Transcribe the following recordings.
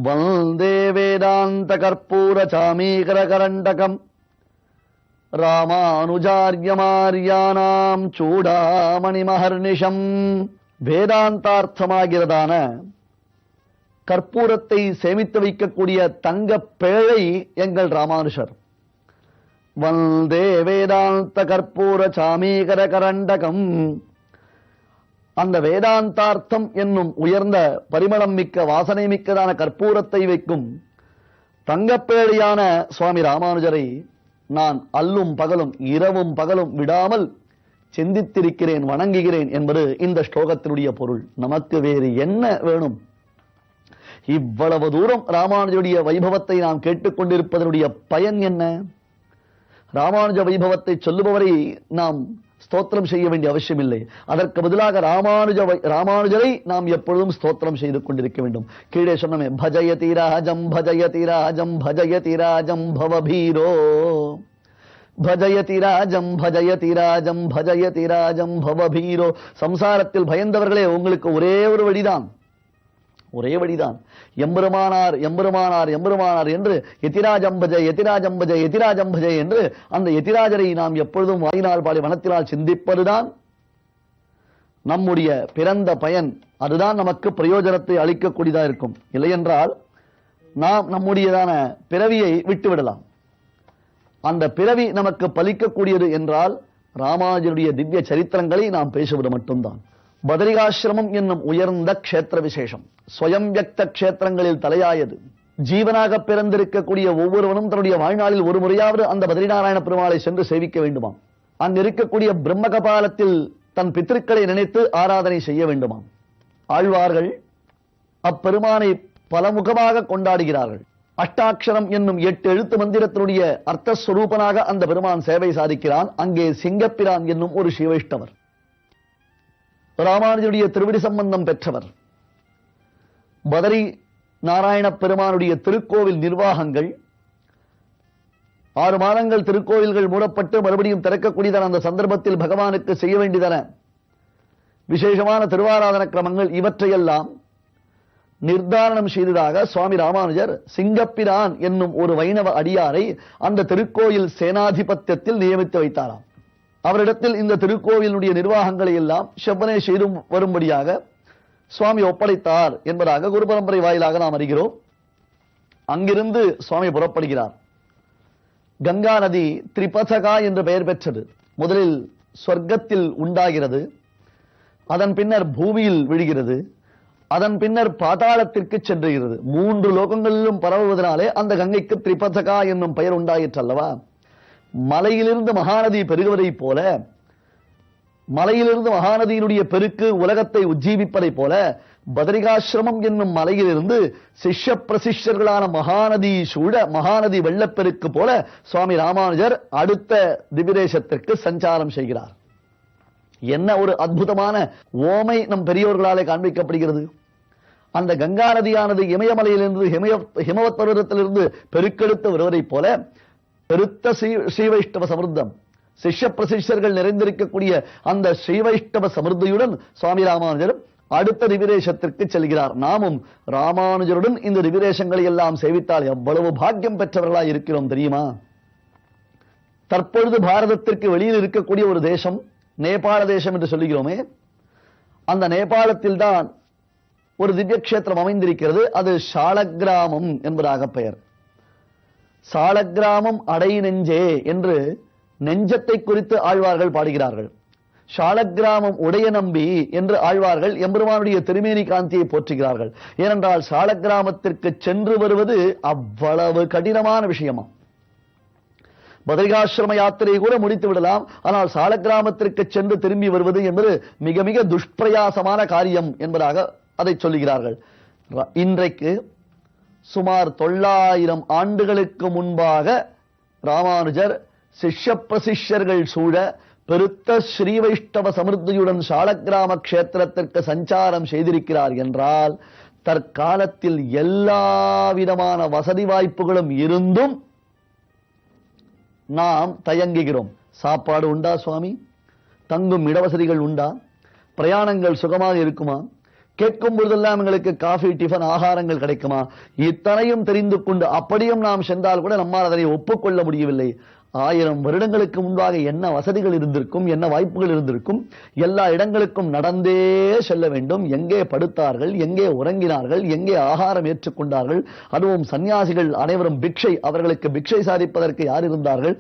வந்தே வேதாந்த கற்பூர சாமீகர கரண்டகம் ராமானுஜார்யமார்யானாம் சூடாமணி மகர்நிஷம். வேதாந்தார்த்தமாகிறதான கற்பூரத்தை சேமித்து வைக்கக்கூடிய தங்க பேழை எங்கள் ராமானுஷர். வந்தே வேதாந்த கற்பூர சாமீகர கரண்டகம். அந்த வேதாந்தார்த்தம் என்னும் உயர்ந்த பரிமளம் மிக்க வாசனை மிக்கதான கற்பூரத்தை வைக்கும் தங்கப்பேழையான சுவாமி ராமானுஜரை நான் அல்லும் பகலும் இரவும் பகலும் விடாமல் சிந்தித்திருக்கிறேன், வணங்குகிறேன் என்பது இந்த ஸ்லோகத்தினுடைய பொருள். நமக்கு வேறு என்ன வேணும்? இவ்வளவு தூரம் ராமானுஜருடைய வைபவத்தை நாம் கேட்டுக்கொண்டிருப்பதனுடைய பயன் என்ன? ராமானுஜ வைபவத்தை சொல்லுபவரை நாம் ஸ்தோத்திரம் செய்ய வேண்டிய அவசியம் இல்லை. அதற்கு பதிலாக ராமானுஜரை நாம் எப்பொழுதும் ஸ்தோத்திரம் செய்து கொண்டிருக்க வேண்டும். கீழே சொன்னமே, பஜயதி ராஜம் பஜயதி ராஜம் பஜயதி ராஜம் பவபீரோ, பஜயதி ராஜம் பஜயதி ராஜம் பஜயதி ராஜம் பவபீரோ. சம்சாரத்தில் பயந்தவர்களே, உங்களுக்கு ஒரே ஒரு வழிதான், ஒரே வழிதான். எம்பெருமானார் எம்பெருமானார் எம்பெருமானார் என்று எதிராஜம்பஜ எதிராஜம்பஜ எதிராஜம்பஜ என்று அந்த எதிராஜரை நாம் எப்பொழுதும் வாயினால் பாடி வனத்தினால் சிந்திப்பதுதான் நம்முடைய பிறந்த பயன். அதுதான் நமக்கு பிரயோஜனத்தை அளிக்கக்கூடியதா இருக்கும். இல்லையென்றால் நாம் நம்முடையதான பிறவியை விட்டுவிடலாம். அந்த பிறவி நமக்கு பலிக்கக்கூடியது என்றால் ராமானுஜருடைய திவ்ய சரித்திரங்களை நாம் பேசுவது மட்டும்தான். பதரிகாசிரமம் என்னும் உயர்ந்த க்ஷேத்திர விசேஷம் ஸ்வயம் வியக்த க்ஷேத்திரங்களில் தலையாயது. ஜீவனாக பிறந்திருக்கக்கூடிய ஒவ்வொருவனும் தன்னுடைய வாழ்நாளில் ஒரு முறையாவது அந்த பத்ரிநாராயண பெருமாளை சென்று சேவிக்க வேண்டுமாம். அங்கு இருக்கக்கூடிய பிரம்ம கபாலத்தில் தன் பித்திருக்களை நினைத்து ஆராதனை செய்ய வேண்டுமாம். ஆழ்வார்கள் அப்பெருமானை பலமுகமாக கொண்டாடுகிறார்கள். அஷ்டாட்சரம் என்னும் 8 எழுத்து மந்திரத்தினுடைய அர்த்தஸ்வரூபனாக அந்த பெருமான் சேவை சாதிக்கிறான். அங்கே சிங்கப்பிரான் என்னும் ஒரு சிவைஷ்டவர், ராமானுஜருடைய திருவிடி சம்பந்தம் பெற்றவர். பதரி நாராயண பெருமானுடைய திருக்கோவில் நிர்வாகங்கள் 6 மாதங்கள் திருக்கோவில்கள் மூடப்பட்டு மறுபடியும் திறக்கக்கூடியதான அந்த சந்தர்ப்பத்தில் பகவானுக்கு செய்ய வேண்டியதான விசேஷமான திருவாராதன கிரமங்கள் இவற்றையெல்லாம் நிர்தாரணம் செய்ததாக சுவாமி ராமானுஜர் சிங்கப்பிரான் என்னும் ஒரு வைணவ அடியாரை அந்த திருக்கோயில் சேனாதிபத்தியத்தில் நியமித்து வைத்தாராம். அவரிடத்தில் இந்த திருக்கோவிலுடைய நிர்வாகங்களை எல்லாம் செவ்வனே செய்து வரும்படியாக சுவாமி ஒப்படைத்தார் என்பதாக குரு பரம்பரை வாயிலாக நாம் அறிகிறோம். அங்கிருந்து சுவாமி புறப்படுகிறார். கங்கா நதி திரிபதகா என்று பெயர் பெற்றது. முதலில் சொர்க்கத்தில் உண்டாகிறது, அதன் பின்னர் பூமியில் விழுகிறது, அதன் பின்னர் பாதாளத்திற்கு சென்றுகிறது. 3 லோகங்களிலும் பரவுவதனாலே அந்த கங்கைக்கு திரிபதகா என்னும் பெயர் உண்டாயிற்றல்லவா. மலையிலிருந்து மகாநதி பெருகுவதை போல, மலையிலிருந்து மகாநதியினுடைய பெருக்கு உலகத்தை உஜ்ஜீவிப்பதை போல, பதரிகாசிரமம் என்னும் மலையிலிருந்து சிஷ்ய பிரசிஷ்யர்களான மகாநதி சூழ மகாநதி வெள்ளப்பெருக்கு போல சுவாமி ராமானுஜர் அடுத்த திவிதேசத்திற்கு சஞ்சாரம் செய்கிறார். என்ன ஒரு அற்புதமான ஓமை நம் பெரியோர்களாலே காண்பிக்கப்படுகிறது. அந்த கங்கா நதியானது இமயமலையிலிருந்து ஹிமவத் பர்வதத்திலிருந்து பெருக்கெடுத்து வருவதை போல பெருத்த ஸ்ரீவைஷ்ணவ சமிருத்தம், சிஷ்ய பிரசிஷ்யர்கள் நிறைந்திருக்கக்கூடிய அந்த ஸ்ரீவைஷ்ணவ சமிருத்தியுடன் சுவாமி ராமானுஜர் அடுத்த திவிதேசத்திற்கு செல்கிறார். நாமும் ராமானுஜருடன் இந்த திவிதேசங்களை எல்லாம் சேவித்தால் எவ்வளவு பாக்கியம் பெற்றவர்களாய் இருக்கிறோம் தெரியுமா? தற்பொழுது பாரதத்திற்கு வெளியில் இருக்கக்கூடிய ஒரு தேசம் நேபாள தேசம் என்று சொல்லுகிறோமே, அந்த நேபாளத்தில் தான் ஒரு திவ்ய கஷேத்திரம் அமைந்திருக்கிறது. அது சாலக்கிராமம் என்பதாக பெயர். சாலக்கிராமம் அடை நெஞ்சே என்று நெஞ்சத்தை குறித்து ஆழ்வார்கள் பாடுகிறார்கள். சாலக்கிராமம் உடைய நம்பி என்று ஆழ்வார்கள் எம்பெருமானுடைய திருமேனி காந்தியை போற்றுகிறார்கள். ஏனென்றால் சாலக்கிராமத்திற்கு சென்று வருவது அவ்வளவு கடினமான விஷயமா. பதரிகாசிரம யாத்திரை கூட முடித்து விடலாம், ஆனால் சாலக்கிராமத்திற்கு சென்று திரும்பி வருவது என்பது மிக மிக துஷ்பிரயாசமான காரியம் என்பதாக அதை சொல்லுகிறார்கள். இன்றைக்கு சுமார் 900 ஆண்டுகளுக்கு முன்பாக ராமானுஜர் சிஷ்ய பிரசிஷ்யர்கள் சூழ பெருத்த ஸ்ரீ வைஷ்ணவ சமிருத்தியுடன் சாலக்கிராம கஷேத்திரத்திற்கு சஞ்சாரம் செய்திருக்கிறார் என்றால், தற்காலத்தில் எல்லா விதமான வசதி வாய்ப்புகளும் இருந்தும் நாம் தயங்குகிறோம். சாப்பாடு உண்டா சுவாமி? தங்கும் இடவசதிகள் உண்டா? பிரயாணங்கள் சுகமாக இருக்குமா? கேட்கும் பொழுதெல்லாம் எங்களுக்கு காஃபி டிஃபன் ஆகாரங்கள் கிடைக்குமா? இத்தனையும் தெரிந்து கொண்டு அப்படியும் நாம் சென்றால் கூட நம்மால் அதனை ஒப்புக்கொள்ள முடியவில்லை. 1000 வருடங்களுக்கு முன்பாக என்ன வசதிகள் இருந்திருக்கும், என்ன வாய்ப்புகள் இருந்திருக்கும். எல்லா இடங்களுக்கும் நடந்தே செல்ல வேண்டும். எங்கே படுத்தார்கள், எங்கே உறங்கினார்கள், எங்கே ஆகாரம் ஏற்றுக்கொண்டார்கள். அதுவும் சன்னியாசிகள் அனைவரும் பிக்ஷை, அவர்களுக்கு பிக்ஷை சாதிப்பதற்கு யார் இருந்தார்கள்?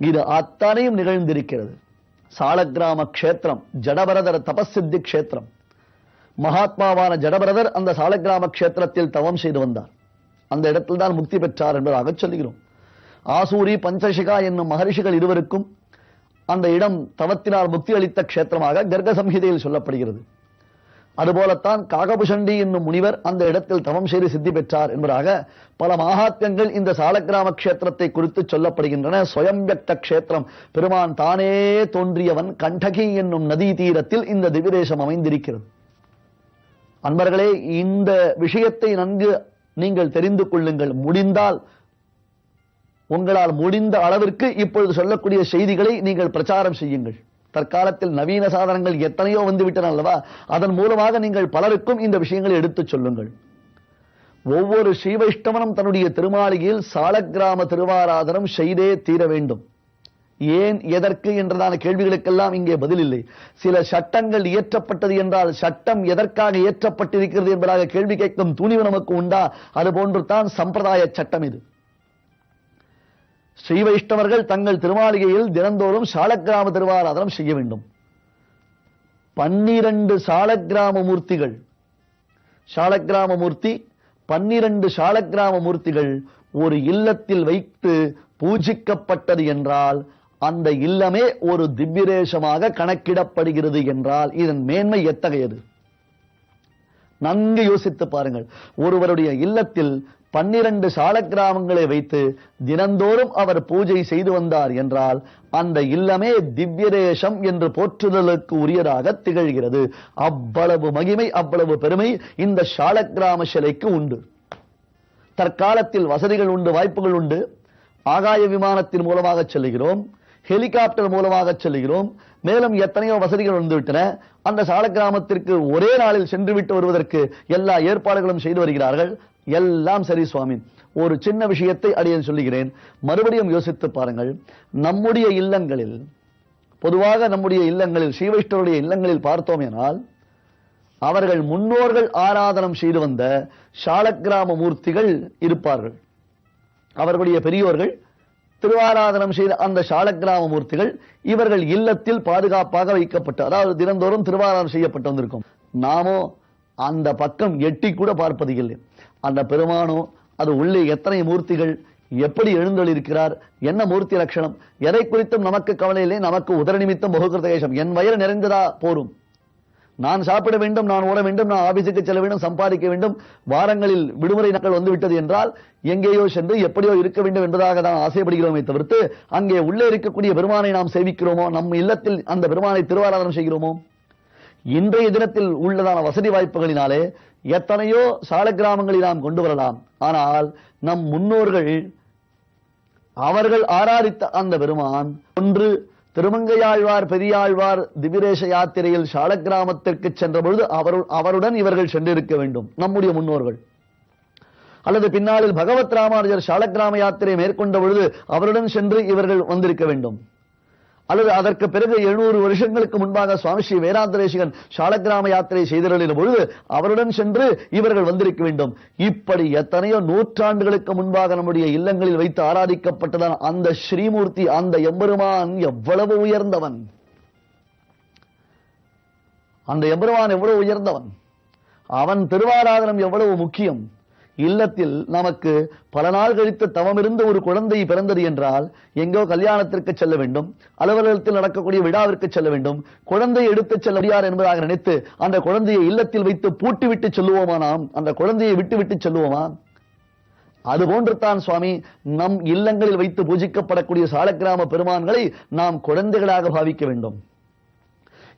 இது அத்தனையும் நிகழ்ந்திருக்கிறது. சாலக்கிராம கஷேத்திரம் ஜடபரதர் தபசித்தி கஷேத்திரம். மகாத்மாவான ஜடபரதர் அந்த சாலக்கிராம கஷேத்திரத்தில் தவம் செய்து வந்தார். அந்த இடத்தில் தான் முக்தி பெற்றார் என்பதாக சொல்லுகிறோம். ஆசூரி பஞ்சசிகா என்னும் மகரிஷிகள் இருவருக்கும் அந்த இடம் தவத்தினால் முக்தி அளித்த கஷேத்திரமாக கர்க சம்ஹிதையில் சொல்லப்படுகிறது. அதுபோலத்தான் காகபுஷண்டி என்னும் முனிவர் அந்த இடத்தில் தவம் செய்து சித்தி பெற்றார் என்பதாக பல மகாத்மியங்கள் இந்த சாலக்கிராம கஷேத்திரத்தை குறித்து சொல்லப்படுகின்றன. ஸ்வயம்வியக்த கஷேத்திரம், பெருமான் தானே தோன்றியவன். கண்டகி என்னும் நதி தீரத்தில் இந்த திவ்யதேசம் அமைந்திருக்கிறது. அன்பர்களே, இந்த விஷயத்தை நன்கு நீங்கள் தெரிந்து கொள்ளுங்கள். முடிந்தால் உங்களால் முடிந்த அளவிற்கு இப்பொழுது சொல்லக்கூடிய செய்திகளை நீங்கள் பிரச்சாரம் செய்யுங்கள். தற்காலத்தில் நவீன சாதனங்கள் எத்தனையோ வந்துவிட்டன அல்லவா? அதன் மூலமாக நீங்கள் பலருக்கும் இந்த விஷயங்களை எடுத்துச் சொல்லுங்கள். ஒவ்வொரு ஸ்ரீவைஷ்ணவனும் தன்னுடைய திருமாளிகையில் சாலக்கிராம திருவாராதனம் செய்தே தீர வேண்டும். ஏன், எதற்கு என்றதான கேள்விகளுக்கெல்லாம் இங்கே பதில் இல்லை. சில சட்டங்கள் இயற்றப்பட்டது என்றால் சட்டம் எதற்காக இயற்றப்பட்டிருக்கிறது என்பதாக கேள்வி கேட்கும் துணிவு நமக்கு உண்டா? அதுபோன்று தான் சம்பிரதாய சட்டம் இது. ஸ்ரீ வைஷ்ணவர்கள் தங்கள் திருமாளிகையில் தினந்தோறும் சாலக்கிராம திருவாராதனம் செய்ய வேண்டும். 12 சாலக்கிராம மூர்த்திகள், சாலக்கிராம மூர்த்தி 12 சாலக்கிராம மூர்த்திகள் ஒரு இல்லத்தில் வைத்து பூஜிக்கப்பட்டது என்றால் அந்த இல்லமே ஒரு திவ்யதேசமாக கணக்கிடப்படுகிறது என்றால் இதன் மேன்மை எத்தகையது? நன்கு யோசித்து பாருங்கள். ஒருவருடைய இல்லத்தில் 12 சாலக்கிராமங்களை வைத்து தினந்தோறும் அவர் பூஜை செய்து வந்தார் என்றால் அந்த இல்லமே திவ்யதேசம் என்று போற்றுதலுக்கு உரியதாக திகழ்கிறது. அவ்வளவு மகிமை, அவ்வளவு பெருமை இந்த சாலக்கிராம சிலைக்கு உண்டு. தற்காலத்தில் வசதிகள் உண்டு, வாய்ப்புகள் உண்டு. ஆகாய விமானத்தின் மூலமாக செல்லுகிறோம், ஹெலிகாப்டர் மூலமாக செல்லுகிறோம். மேலும் எத்தனையோ வசதிகள் வந்துவிட்டன. அந்த சாலக்கிராமத்திற்கு ஒரே நாளில் சென்று விட்டு வருவதற்கு எல்லா ஏற்பாடுகளும் செய்து வருகிறார்கள். எல்லாம் சரி சுவாமி, ஒரு சின்ன விஷயத்தை அடியேன் சொல்லுகிறேன். மறுபடியும் யோசித்து பாருங்கள். நம்முடைய இல்லங்களில், பொதுவாக நம்முடைய இல்லங்களில், ஸ்ரீ வைஷ்ணவருடைய இல்லங்களில் பார்த்தோம் என்றால் அவர்கள் முன்னோர்கள் ஆராதனம் செய்து வந்த சாலக்கிராம மூர்த்திகள் இருப்பார்கள். அவர்களுடைய பெரியோர்கள் திருவாராதனம் செய்த அந்த சாலக்கிராம மூர்த்திகள் இவர்கள் இல்லத்தில் பாதுகாப்பாக வைக்கப்பட்டு, அதாவது தினந்தோறும் திருவாராதனம் செய்யப்பட்டு வந்திருக்கும். நாமோ அந்த பக்கம் எட்டி கூட பார்ப்பது இல்லை. அந்த பெருமானோ அது உள்ளே எத்தனை மூர்த்திகள், எப்படி எழுந்தொழிருக்கிறார், என்ன மூர்த்தி லட்சணம், எதை குறித்தும் நமக்கு கவலை இல்லை. நமக்கு உதர நிமித்தம் பகுகிருதேசம். என் வயிறு நிறைந்ததா போரும். நான் சாப்பிட வேண்டும், நான் ஓட வேண்டும், நான் ஆபீஸுக்கு செல்ல வேண்டும், சம்பாதிக்க வேண்டும். வாரங்களில் விடுமுறை நாட்கள் வந்துவிட்டது என்றால் எங்கேயோ சென்று எப்படியோ இருக்க வேண்டும் என்பதாக தான் ஆசைப்படுகிறோமே தவிர்த்து அங்கே உள்ளே இருக்கக்கூடிய பெருமானை நாம் சேவிக்கிறோமோ, நம் இல்லத்தில் அந்த பெருமானை திருவாராதனம் செய்கிறோமோ? இன்றைய தினத்தில் உள்ளதான வசதி வாய்ப்புகளினாலே எத்தனையோ சாலக்கிராமங்களில் நாம் கொண்டு வரலாம். ஆனால் நம் முன்னோர்கள் அவர்கள் ஆராதித்த அந்த பெருமான் ஒன்று திருமங்கையாழ்வார் பெரியாழ்வார் திவ்யதேச யாத்திரையில் சாலக்கிராமத்திற்கு சென்ற பொழுது அவருடன் இவர்கள் சென்றிருக்க வேண்டும், நம்முடைய முன்னோர்கள். அல்லது பின்னாளில் பகவத் ராமானுஜர் சாலக்கிராம யாத்திரை மேற்கொண்ட பொழுது அவருடன் சென்று இவர்கள் வந்திருக்க வேண்டும். அல்லது அதற்கு பிறகு 700 வருஷங்களுக்கு முன்பாக சுவாமி ஸ்ரீ வேதாந்த தேசிகன் சாலக்கிராம யாத்திரை செய்திருந்த பொழுது அவருடன் சென்று இவர்கள் வந்திருக்க வேண்டும். இப்படி எத்தனையோ நூற்றாண்டுகளுக்கு முன்பாக நம்முடைய இல்லங்களில் வைத்து ஆராதிக்கப்பட்டதான் அந்த ஸ்ரீமூர்த்தி, அந்த எம்பெருமான் எவ்வளவு உயர்ந்தவன், அந்த எம்பெருமான் எவ்வளவு உயர்ந்தவன், அவன் திருவாராதனம் எவ்வளவு முக்கியம். இல்லத்தில் நமக்கு பல நாள் கழித்து தவமிருந்து ஒரு குழந்தை பிறந்தது என்றால் எங்கோ கல்யாணத்திற்கு செல்ல வேண்டும், அலுவலகத்தில் நடக்கக்கூடிய விழாவிற்கு செல்ல வேண்டும், குழந்தையை எடுத்துச் செல்ல முடியாது என்பதாக நினைத்து அந்த குழந்தையை இல்லத்தில் வைத்து பூட்டிவிட்டு செல்லுவோமா? நாம் அந்த குழந்தையை விட்டு செல்லுவோமா? அதுபோன்று தான் சுவாமி நம் இல்லங்களில் வைத்து பூஜிக்கப்படக்கூடிய சாலக்கிராம பெருமான்களை நாம் குழந்தைகளாக பாவிக்க வேண்டும்.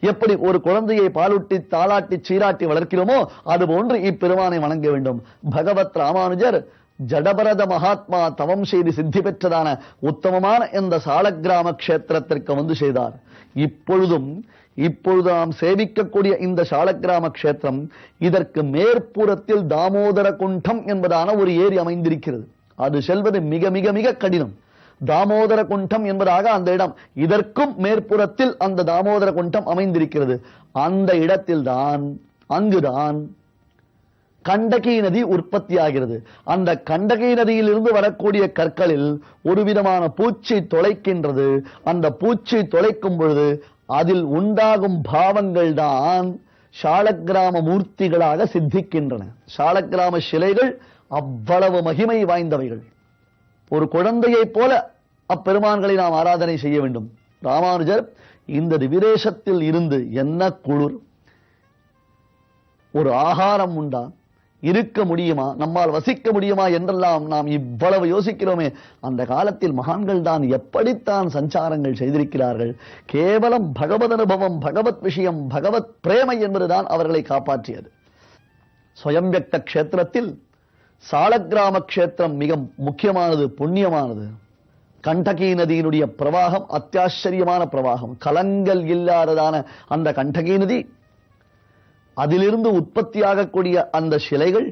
எப்படி ஒரு குழந்தையை பாலூட்டி தாளாட்டி சீராட்டி வளர்க்கிறோமோ அதுபோன்று இப்பெருமானை வணங்க வேண்டும். பகவத் ராமானுஜர் ஜடபரத மகாத்மா தவம் செய்து சித்தி பெற்றதான உத்தமமான இந்த சாலக்கிராம கஷேத்திரத்திற்கு வந்து செய்தார். இப்பொழுது நாம் சேவிக்கக்கூடிய இந்த சாலக்கிராம கஷேத்திரம், இதற்கு மேற்புறத்தில் தாமோதர குண்டம் என்பதான ஒரு ஏரி அமைந்திருக்கிறது. அது செல்வது மிக மிக மிக கடினம். தாமோதர குண்டம் என்பதாக அந்த இடம், இதற்கும் மேற்புறத்தில் அந்த தாமோதர குண்டம் அமைந்திருக்கிறது. அந்த இடத்தில் தான், அங்குதான் கண்டகி நதி உற்பத்தி ஆகிறது. அந்த கண்டகி நதியிலிருந்து வரக்கூடிய கற்களில் ஒரு விதமான பூச்சி தொலைக்கின்றது. அந்த பூச்சி தொலைக்கும் பொழுது அதில் உண்டாகும் பாவங்கள் தான் சாலக்கிராம மூர்த்திகளாக சித்திக்கின்றன. சாலக்கிராம சிலைகள் அவ்வளவு மகிமை வாய்ந்தவைகள். ஒரு குழந்தையை போல அப்பெருமான்களை நாம் ஆராதனை செய்ய வேண்டும். ராமானுஜர் இந்த திவிதேசத்தில் இருந்து என்ன குளிர், ஒரு ஆகாரம் உண்டா, இருக்க முடியுமா, நம்மால் வசிக்க முடியுமா என்றெல்லாம் நாம் இவ்வளவு யோசிக்கிறோமே. அந்த காலத்தில் மகான்கள் தான் எப்படித்தான் சஞ்சாரங்கள் செய்திருக்கிறார்கள். கேவலம் பகவத் அனுபவம், பகவத் விஷயம், பகவத் பிரேமை என்பதுதான் அவர்களை காப்பாற்றியது. ஸ்வயம் வியக்த கஷேத்திரத்தில் சாலக்கிராம கஷேத்திரம் மிக முக்கியமானது, புண்ணியமானது. கண்டகி நதியினுடைய பிரவாகம் அத்தியாச்சரியமான பிரவாகம். கலங்கள் இல்லாததான அந்த கண்டகி நதி, அதிலிருந்து உற்பத்தியாகக்கூடிய அந்த சிலைகள்,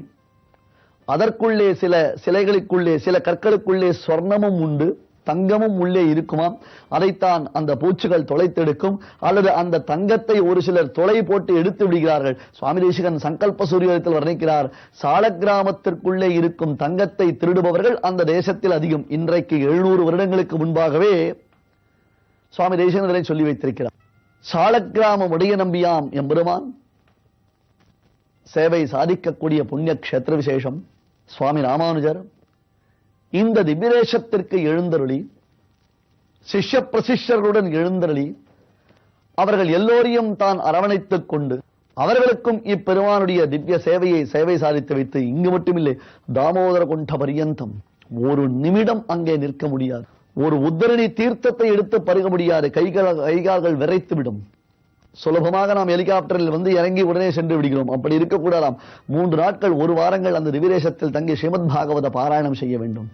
அதற்குள்ளே சில சிலைகளுக்குள்ளே, சில கற்களுக்குள்ளே சொர்ணமும் உண்டு, தங்கமும் உள்ளே இருக்குமாம். அதைத்தான் அந்த பூச்சிகள் தொலைத்தெடுக்கும். அல்லது அந்த தங்கத்தை ஒரு சிலர் தொலை போட்டு எடுத்து விடுகிறார்கள். சுவாமி தேசிகன் சங்கல்ப சூரியத்தில் வர்ணிக்கிறார், சாலக்கிராமத்திற்குள்ளே இருக்கும் தங்கத்தை திருடுபவர்கள் அந்த தேசத்தில் அதிகம். இன்றைக்கு 700 வருடங்களுக்கு முன்பாகவே சுவாமி தேசிகன் இதனை சொல்லி வைத்திருக்கிறார். சாலக்கிராமம் உடைய நம்பியாம் எம்பெருமான் சேவை சாதிக்கக்கூடிய புண்ணிய கஷேத்திர விசேஷம். சுவாமி ராமானுஜர் இந்த திவ்யதேசத்திற்கு எழுந்தருளி, சிஷ்ய பிரசிஷ்யர்களுடன் எழுந்தருளி, அவர்கள் எல்லோரையும் தான் அரவணைத்துக் கொண்டு அவர்களுக்கும் இப்பெருமானுடைய திவ்ய சேவை சாதித்து வைத்து, இங்கு மட்டுமில்லை, தாமோதர குண்ட பரியந்தம் ஒரு நிமிடம் அங்கே நிற்க முடியாது. ஒரு உத்தரணி தீர்த்தத்தை எடுத்து பருக முடியாது. கைகால்கள் விரைத்துவிடும். சுலபமாக நாம் ஹெலிகாப்டரில் வந்து இறங்கி உடனே சென்று விடுகிறோம். அப்படி இருக்கக்கூடாதாம். 3 நாட்கள், 1 வாரங்கள் அந்த திவ்யதேசத்தில் தங்கி ஸ்ரீமத் பாகவத பாராயணம் செய்ய வேண்டும்,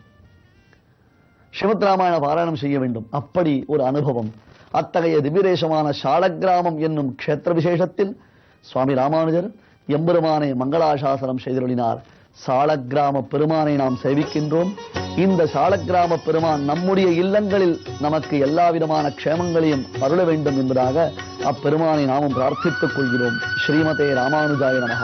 ஸ்ரீமத் ராமாயண பாராயணம் செய்ய வேண்டும். அப்படி ஒரு அனுபவம். அத்தகைய திவ்யதேசமான சாலக்கிராமம் என்னும் க்ஷேத்திர விசேஷத்தில் சுவாமி ராமானுஜர் எம்பெருமானை மங்களாசாசனம் செய்தருளினார். சாலக்கிராம பெருமானை நாம் சேவிக்கின்றோம். இந்த சாலக்கிராம பெருமான் நம்முடைய இல்லங்களில் நமக்கு எல்லா விதமான க்ஷேமங்களையும் அருள வேண்டும் என்பதாக அப்பெருமானை நாமும் பிரார்த்தித்துக் கொள்கிறோம். ஸ்ரீமதே ராமானுஜாய நமஹ.